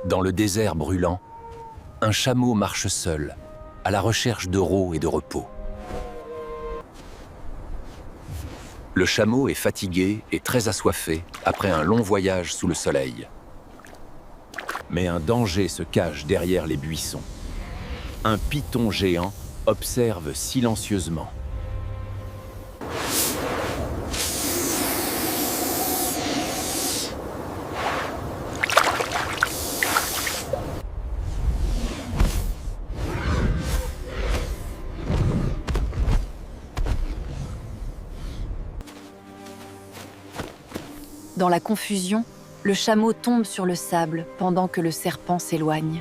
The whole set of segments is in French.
Dans le désert brûlant, un chameau marche seul, à la recherche d'eau et de repos. Le chameau est fatigué et très assoiffé après un long voyage sous le soleil. Mais un danger se cache derrière les buissons. Un python géant observe silencieusement. Dans la confusion, le chameau tombe sur le sable pendant que le serpent s'éloigne.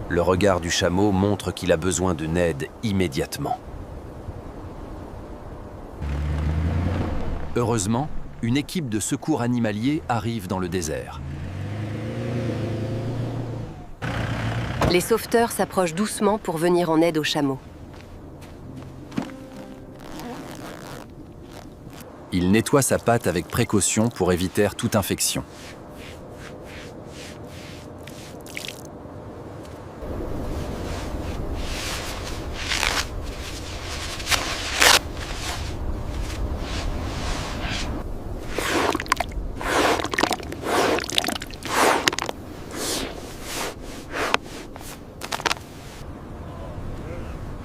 Le regard du chameau montre qu'il a besoin de Ned immédiatement. Heureusement, une équipe de secours animalier arrive dans le désert. Les sauveteurs s'approchent doucement pour venir en aide au chameau. Il nettoie sa patte avec précaution pour éviter toute infection.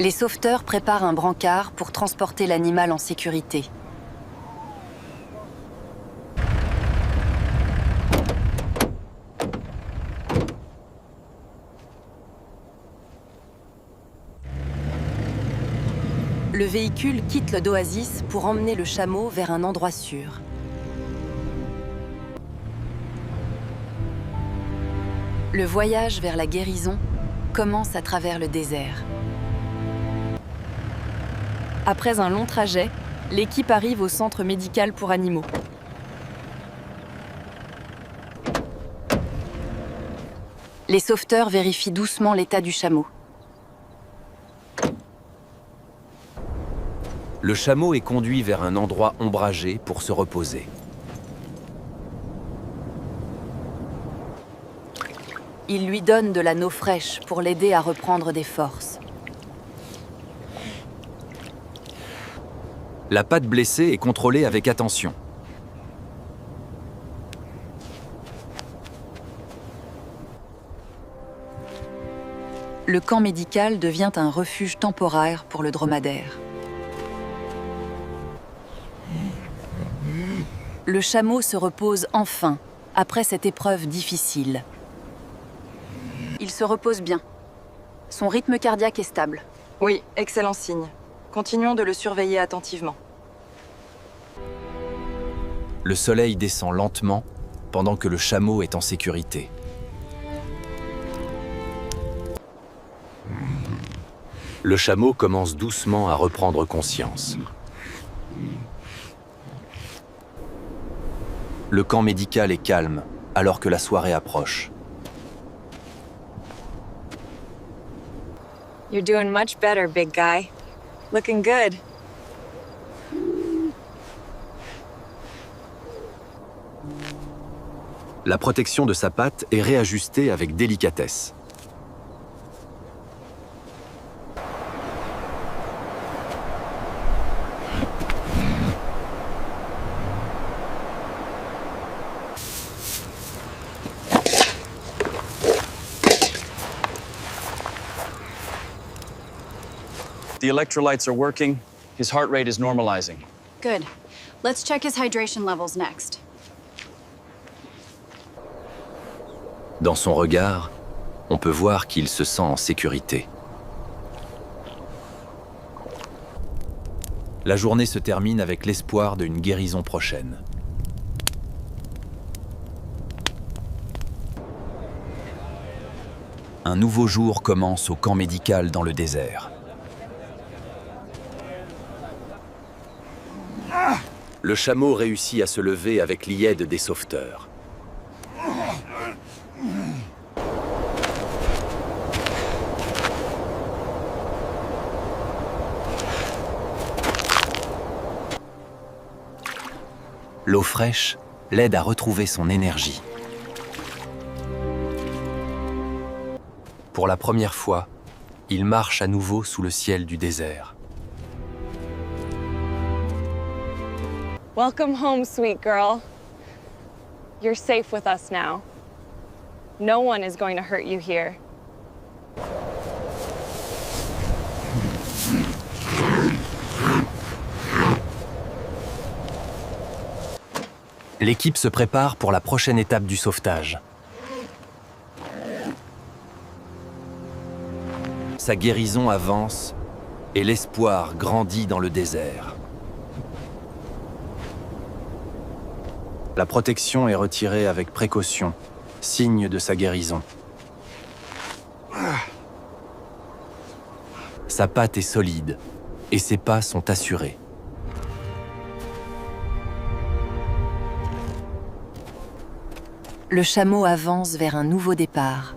Les sauveteurs préparent un brancard pour transporter l'animal en sécurité. Le véhicule quitte l'oasis pour emmener le chameau vers un endroit sûr. Le voyage vers la guérison commence à travers le désert. Après un long trajet, l'équipe arrive au centre médical pour animaux. Les sauveteurs vérifient doucement l'état du chameau. Le chameau est conduit vers un endroit ombragé pour se reposer. Ils lui donnent de l'eau fraîche pour l'aider à reprendre des forces. La patte blessée est contrôlée avec attention. Le camp médical devient un refuge temporaire pour le dromadaire. Le chameau se repose enfin, après cette épreuve difficile. Il se repose bien. Son rythme cardiaque est stable. Oui, excellent signe. Continuons de le surveiller attentivement. Le soleil descend lentement pendant que le chameau est en sécurité. Le chameau commence doucement à reprendre conscience. Le camp médical est calme alors que la soirée approche. You're doing much better, big guy. Looking good. La protection de sa patte est réajustée avec délicatesse. The electrolytes are working. His heart rate is normalizing. Good. Let's check his hydration levels next. Dans son regard, on peut voir qu'il se sent en sécurité. La journée se termine avec l'espoir d'une guérison prochaine. Un nouveau jour commence au camp médical dans le désert. Le chameau réussit à se lever avec l'aide des sauveteurs. L'eau fraîche l'aide à retrouver son énergie. Pour la première fois, il marche à nouveau sous le ciel du désert. Welcome home, sweet girl. You're safe with us now. No one is going to hurt you here. L'équipe se prépare pour la prochaine étape du sauvetage. Sa guérison avance et l'espoir grandit dans le désert. La protection est retirée avec précaution, signe de sa guérison. Sa patte est solide et ses pas sont assurés. Le chameau avance vers un nouveau départ.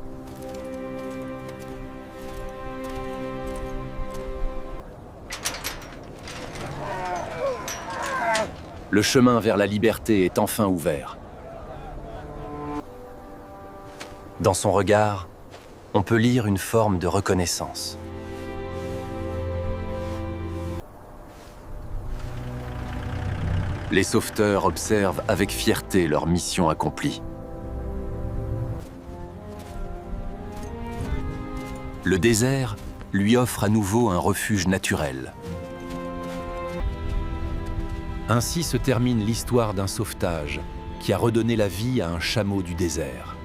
Le chemin vers la liberté est enfin ouvert. Dans son regard, on peut lire une forme de reconnaissance. Les sauveteurs observent avec fierté leur mission accomplie. Le désert lui offre à nouveau un refuge naturel. Ainsi se termine l'histoire d'un sauvetage qui a redonné la vie à un chameau du désert.